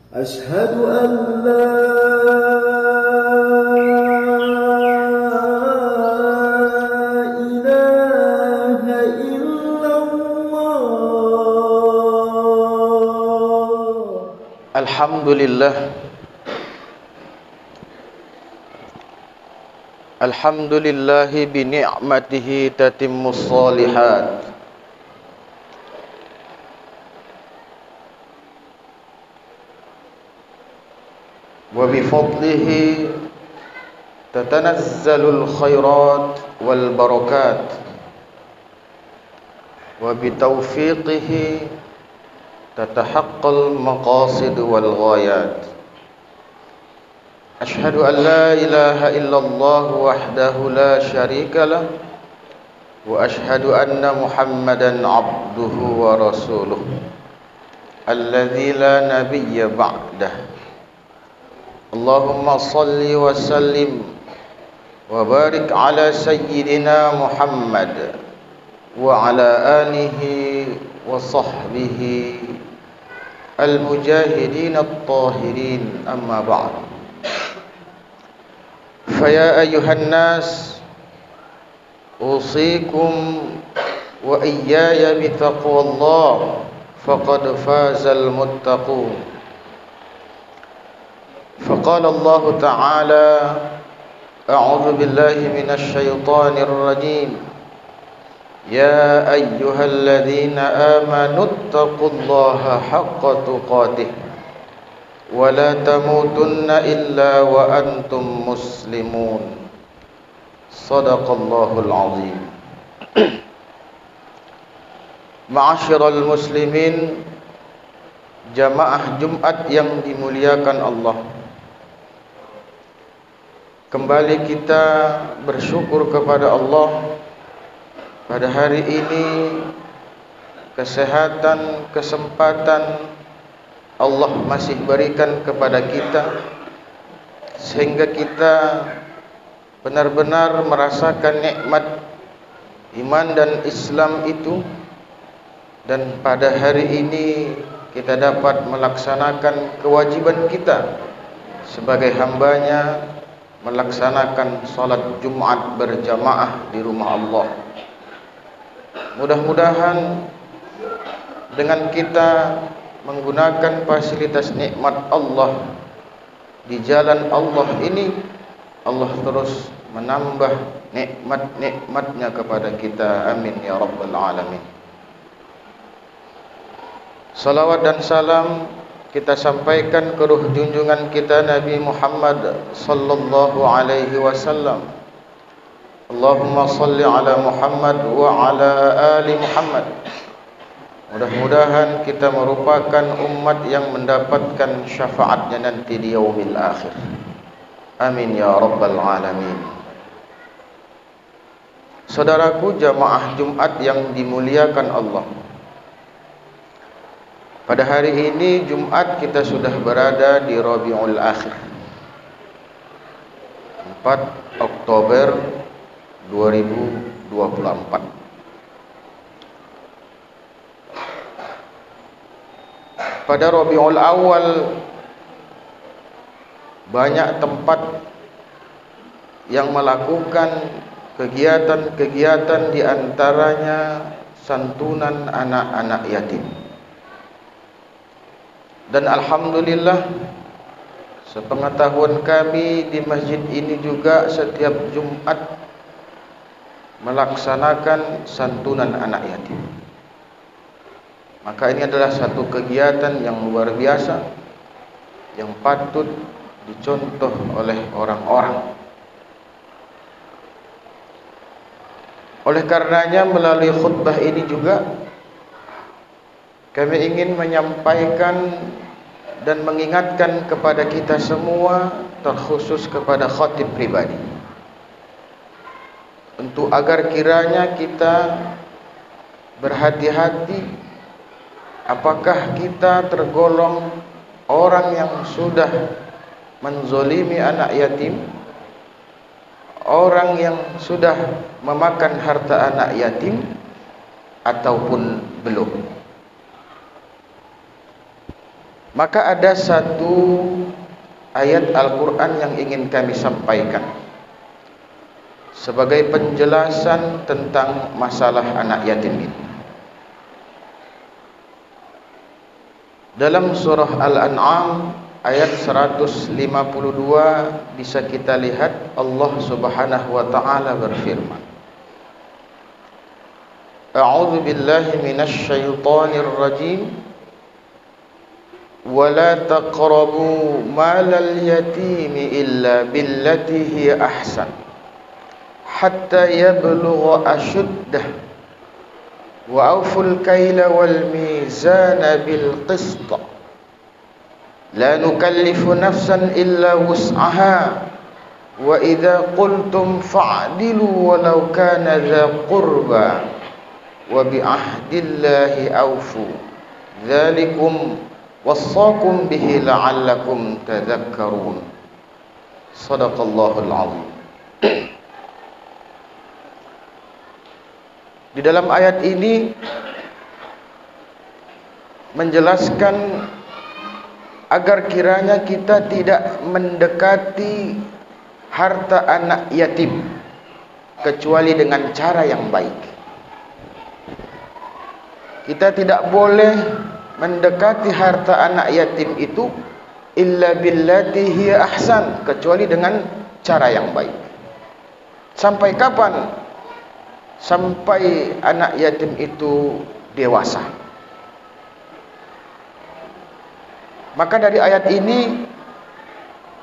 أشهد أن لا إله إلا الله. Alhamdulillah. Alhamdulillahi bi ni'matihi tatimmus shalihat. Wa bi fadlihi tatanazzalul khairat wal barakat. Wa bi taufiqihi tatahaqqal maqasid wal ghayat. Ashhadu an la ilaha illallah wahdahu la syarika lah. Wa ashhadu anna Muhammadan abduhu wa rasuluh alladzi la nabiyya ba'dah. Allahumma salli wa sallim wa barik ala sayyidina Muhammad wa ala alihi wa sahbihi al-mujahidin at-tahirin, amma ba'd. Faya ayyuhan nas, usikum wa iyaya bitaqwallah, faqad fazal muttaqun. فقال الله تعالى: أعوذ بالله من الشيطان الرجيم، يا أيها الذين آمنوا اتقوا الله حق تقاته ولا تموتن إلا وأنتم مسلمون. صدق الله العظيم. Ma'asyiral muslimin, jamaah Jumat yang dimuliakan Allah, kembali kita bersyukur kepada Allah pada hari ini. Kesehatan, kesempatan Allah masih berikan kepada kita, sehingga kita benar-benar merasakan nikmat iman dan Islam itu. Dan pada hari ini kita dapat melaksanakan kewajiban kita sebagai hambanya, melaksanakan salat Jumat berjamaah di rumah Allah. Mudah-mudahan dengan kita menggunakan fasilitas nikmat Allah di jalan Allah ini, Allah terus menambah nikmat-nikmatnya kepada kita. Amin ya rabbal alamin. Salawat dan salam kita sampaikan ke ruh junjungan kita Nabi Muhammad sallallahu alaihi wasallam. Allahumma salli ala Muhammad wa ala ali Muhammad. Mudah-mudahan kita merupakan umat yang mendapatkan syafaatnya nanti di yaumil akhir. Amin ya rabbal alamin. Saudaraku jamaah Jumat yang dimuliakan Allah, pada hari ini Jumat kita sudah berada di Rabiul Akhir, 4 Oktober 2024. Pada Rabiul Awal banyak tempat yang melakukan kegiatan-kegiatan, di antaranya santunan anak-anak yatim. Dan alhamdulillah, sepengetahuan kami di masjid ini juga setiap Jumat melaksanakan santunan anak yatim. Maka ini adalah satu kegiatan yang luar biasa, yang patut dicontoh oleh orang-orang. Oleh karenanya, melalui khutbah ini juga kami ingin menyampaikan dan mengingatkan kepada kita semua, terkhusus kepada khatib pribadi, untuk agar kiranya kita berhati-hati. Apakah kita tergolong orang yang sudah menzolimi anak yatim, orang yang sudah memakan harta anak yatim, ataupun belum? Maka ada satu ayat Al-Quran yang ingin kami sampaikan sebagai penjelasan tentang masalah anak yatim ini. Dalam surah Al-An'am ayat 152 bisa kita lihat Allah Subhanahu wa taala berfirman, A'udzu billahi minasy syaithanir rajim. Wa la taqrabu malal yatimi illa billati hiya ahsan hatta yablugha ashuddah wa awful kayla wal mizana bil qist la nukallifu nafsan illa wus'aha wa idza qultum fa'dilu walau kana dza qurba wa bi ahdillahi awfu dzalikum wassaqum bihi la'allakum tadhakkarun. Shadaqallahul azim. Di dalam ayat ini menjelaskan agar kiranya kita tidak mendekati harta anak yatim kecuali dengan cara yang baik. Kita tidak boleh mendekati harta anak yatim itu illa billati hiya ahsan, kecuali dengan cara yang baik. Sampai kapan? Sampai anak yatim itu dewasa. Maka dari ayat ini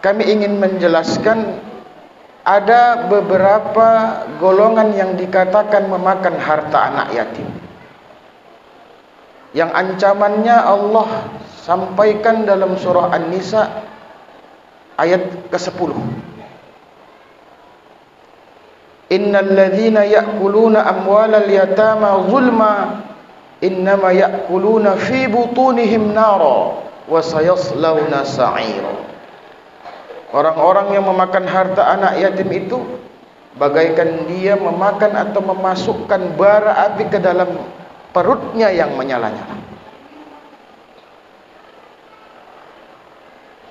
kami ingin menjelaskan ada beberapa golongan yang dikatakan memakan harta anak yatim, yang ancamannya Allah sampaikan dalam surah An-Nisa ayat ke-10. Innal ladzina ya'kuluna amwalal yatama zulma innama ya'kuluna fi butunihim nara wa sayaslawna sa'ira. Orang-orang yang memakan harta anak yatim itu bagaikan dia memakan atau memasukkan bara api ke dalam perutnya yang menyala-nyala.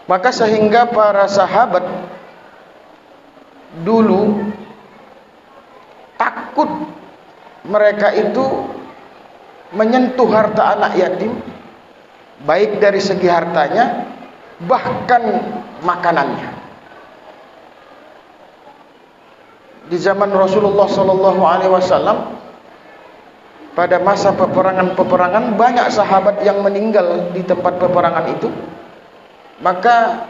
Maka sehingga para sahabat dulu takut mereka itu menyentuh harta anak yatim, baik dari segi hartanya bahkan makanannya. Di zaman Rasulullah SAW, pada masa peperangan-peperangan banyak sahabat yang meninggal di tempat peperangan itu. Maka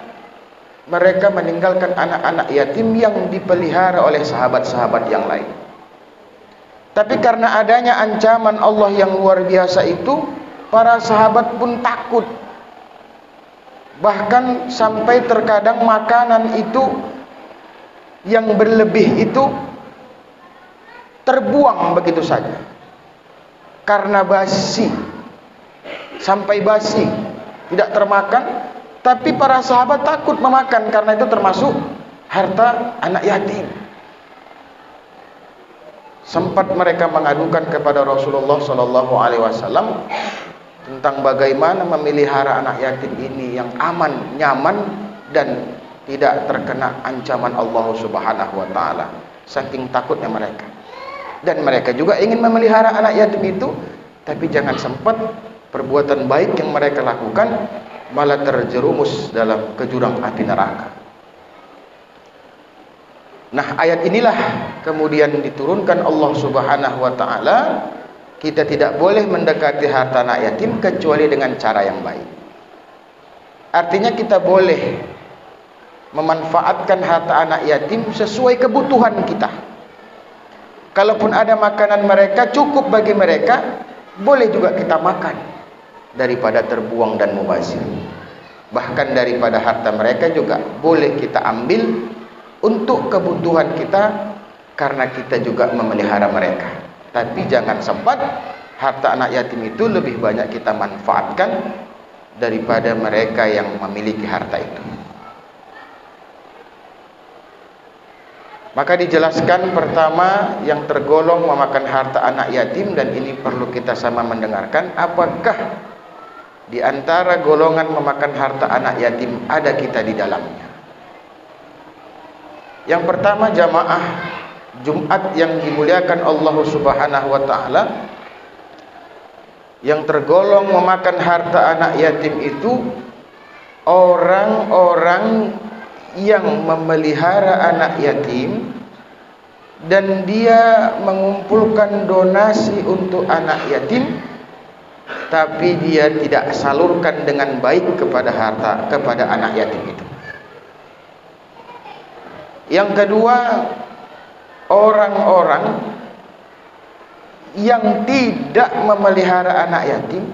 mereka meninggalkan anak-anak yatim yang dipelihara oleh sahabat-sahabat yang lain. Tapi karena adanya ancaman Allah yang luar biasa itu, para sahabat pun takut. Bahkan sampai terkadang makanan itu yang berlebih itu terbuang begitu saja karena basi, sampai basi, tidak termakan. Tapi para sahabat takut memakan karena itu termasuk harta anak yatim. Sempat mereka mengadukan kepada Rasulullah SAW tentang bagaimana memelihara anak yatim ini yang aman, nyaman, dan tidak terkena ancaman Allah Subhanahu wa taala. Saking takutnya mereka. Dan mereka juga ingin memelihara anak yatim itu, tapi jangan sempat perbuatan baik yang mereka lakukan malah terjerumus dalam ke jurang api neraka. Nah, ayat inilah kemudian diturunkan Allah Subhanahu wa taala, kita tidak boleh mendekati harta anak yatim kecuali dengan cara yang baik. Artinya kita boleh memanfaatkan harta anak yatim sesuai kebutuhan kita. Kalaupun ada makanan mereka cukup bagi mereka, boleh juga kita makan daripada terbuang dan mubazir. Bahkan daripada harta mereka juga boleh kita ambil untuk kebutuhan kita, karena kita juga memelihara mereka. Tapi jangan sempat harta anak yatim itu lebih banyak kita manfaatkan daripada mereka yang memiliki harta itu. Maka dijelaskan pertama yang tergolong memakan harta anak yatim, dan ini perlu kita sama mendengarkan, apakah Di antara golongan memakan harta anak yatim ada kita di dalamnya. Yang pertama, jamaah Jumat yang dimuliakan Allah Subhanahu wa taala, yang tergolong memakan harta anak yatim itu orang-orang yang memelihara anak yatim dan dia mengumpulkan donasi untuk anak yatim, tapi dia tidak salurkan dengan baik kepada anak yatim itu. Yang kedua, orang-orang yang tidak memelihara anak yatim,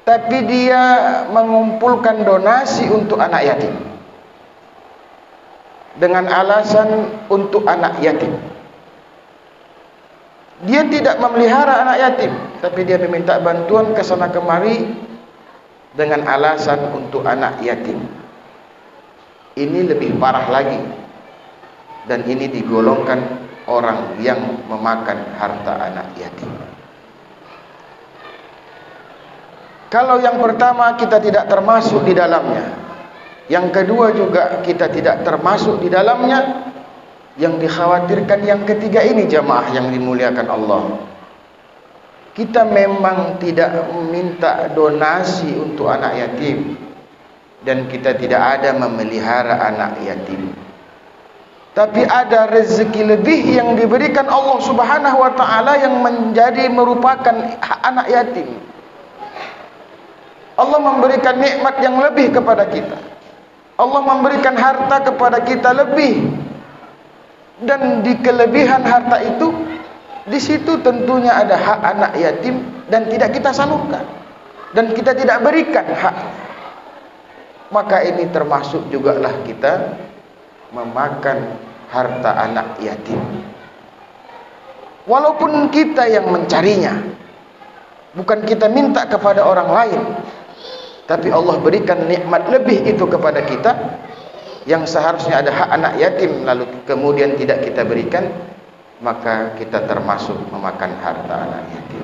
tapi dia mengumpulkan donasi untuk anak yatim dengan alasan untuk anak yatim. Dia tidak memelihara anak yatim, tapi dia meminta bantuan ke sana kemari dengan alasan untuk anak yatim. Ini lebih parah lagi, dan ini digolongkan orang yang memakan harta anak yatim. Kalau yang pertama kita tidak termasuk di dalamnya, yang kedua juga kita tidak termasuk di dalamnya, yang dikhawatirkan yang ketiga ini, jamaah yang dimuliakan Allah. Kita memang tidak meminta donasi untuk anak yatim, dan kita tidak ada memelihara anak yatim, tapi ada rezeki lebih yang diberikan Allah Subhanahu wa taala yang merupakan anak yatim. Allah memberikan nikmat yang lebih kepada kita. Allah memberikan harta kepada kita lebih, dan di kelebihan harta itu, di situ tentunya ada hak anak yatim dan tidak kita salurkan dan kita tidak berikan hak. Maka ini termasuk jugalah kita memakan harta anak yatim. Walaupun kita yang mencarinya, bukan kita minta kepada orang lain, tapi Allah berikan nikmat lebih itu kepada kita, yang seharusnya ada hak anak yatim lalu kemudian tidak kita berikan, maka kita termasuk memakan harta anak yatim.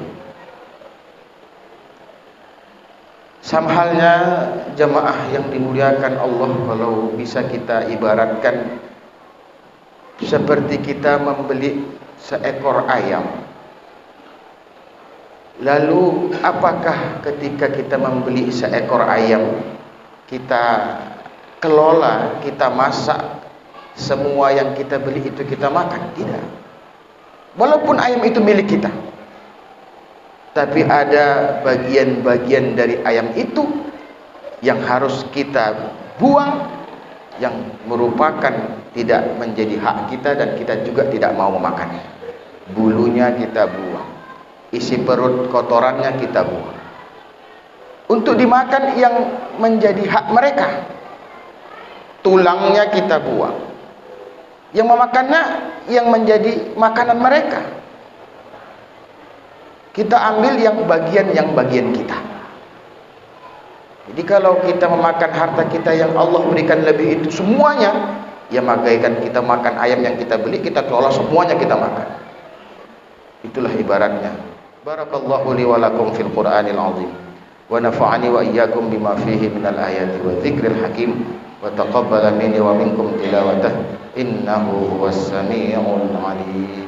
Sama halnya jamaah yang dimuliakan Allah, kalau bisa kita ibaratkan seperti kita membeli seekor ayam. Lalu apakah ketika kita membeli seekor ayam, kita kelola, kita masak, semua yang kita beli itu kita makan? Tidak. Walaupun ayam itu milik kita, tapi ada bagian-bagian dari ayam itu yang harus kita buang, yang merupakan tidak menjadi hak kita dan kita juga tidak mau memakannya. Bulunya kita buang, isi perut kotorannya kita buang, untuk dimakan yang menjadi hak mereka. Tulangnya kita buang, yang memakannya yang menjadi makanan mereka. Kita ambil yang bagian kita. Jadi kalau kita memakan harta kita yang Allah berikan lebih itu semuanya, ya bagaikan kita makan ayam yang kita beli, kita kelola semuanya kita makan. Itulah ibaratnya. Barakallahu li wa lakum fil Qur'anil azim, wa nafa'ani wa iyyakum bima fihi minal ayati wa dzikril hakim, wa taqabbala minni wa minkum tilawatah, innahu huwas samiul alim.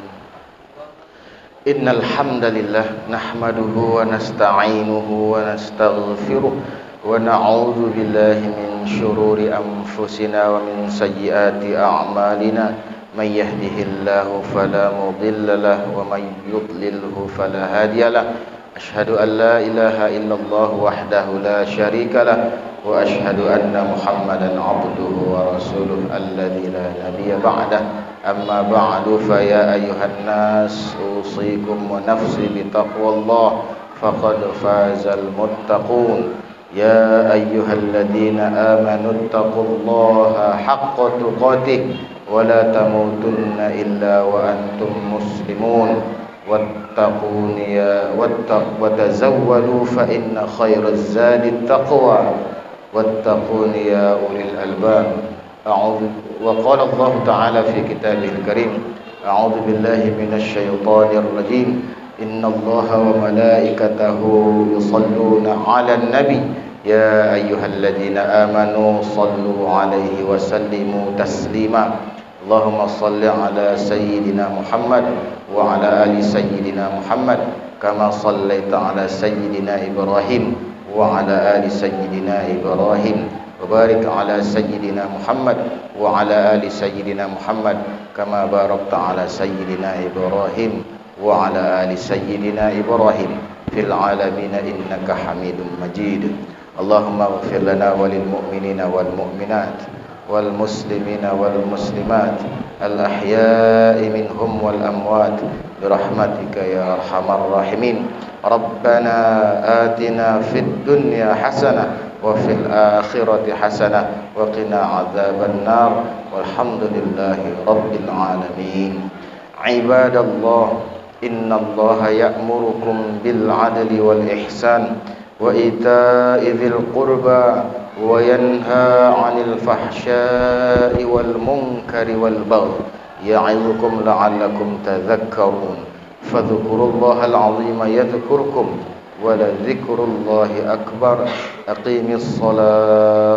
Innal hamdalillah nahmaduhu wa nasta'inuhu wa nastaghfiruh wa na'udzu billahi min syururi anfusina wa min sayyiati a'malina, may yahdihillahu fala mudilla lahu wa may yudlilhu fala hadiyalah. Asyhadu an la ilaha illallah wahdahu la syarika lah, wa asyhadu anna Muhammadan abduhu wa rasuluh alladzi la nabiyya ba'dah. Amma ba'du, fa ya ayyuhan nas usikum wa nafsi bi taqwallah faqad fazal muttaqun. Ya ayyuhalladzina amanu taqullaha haqqa tuqatih wa la tamutunna illa wa antum muslimun. Wattaquni ya watazawwadu fa inna khairaz zadi taqwa wattaquni ya ulil albab. Wa qala Allah ta'ala fi kitabihil karim, a'udzu billahi minasy syaithanir rajim, إن الله وملائكته يصلون على النبي يا أيها الذين آمنوا صلوا عليه وسلموا تسليما اللهم صل على سيدنا محمد وعلى آل سيدنا محمد كما صليت على سيدنا إبراهيم وعلى آل سيدنا إبراهيم وبارك على سيدنا محمد وعلى آل سيدنا محمد كما باركت على سيدنا إبراهيم وعلى آل سيدنا إبراهيم في العالمين إنك حميد مجيد اللهم اغفر لنا وللمؤمنين والمؤمنات والمسلمين والمسلمات الأحياء منهم والأموات برحمتك يا أرحم الراحمين ربنا آتنا في الدنيا حسنة وفي الآخرة حسنة وقنا عذاب النار والحمد لله رب العالمين عباد الله إن الله يأمركم بالعدل والإحسان وإيتاء ذي القربى وينهى عن الفحشاء والمنكر والبغي يعظكم لعلكم تذكرون فاذكروا الله العظيم يذكركم ولذكر الله أكبر أقيم الصلاة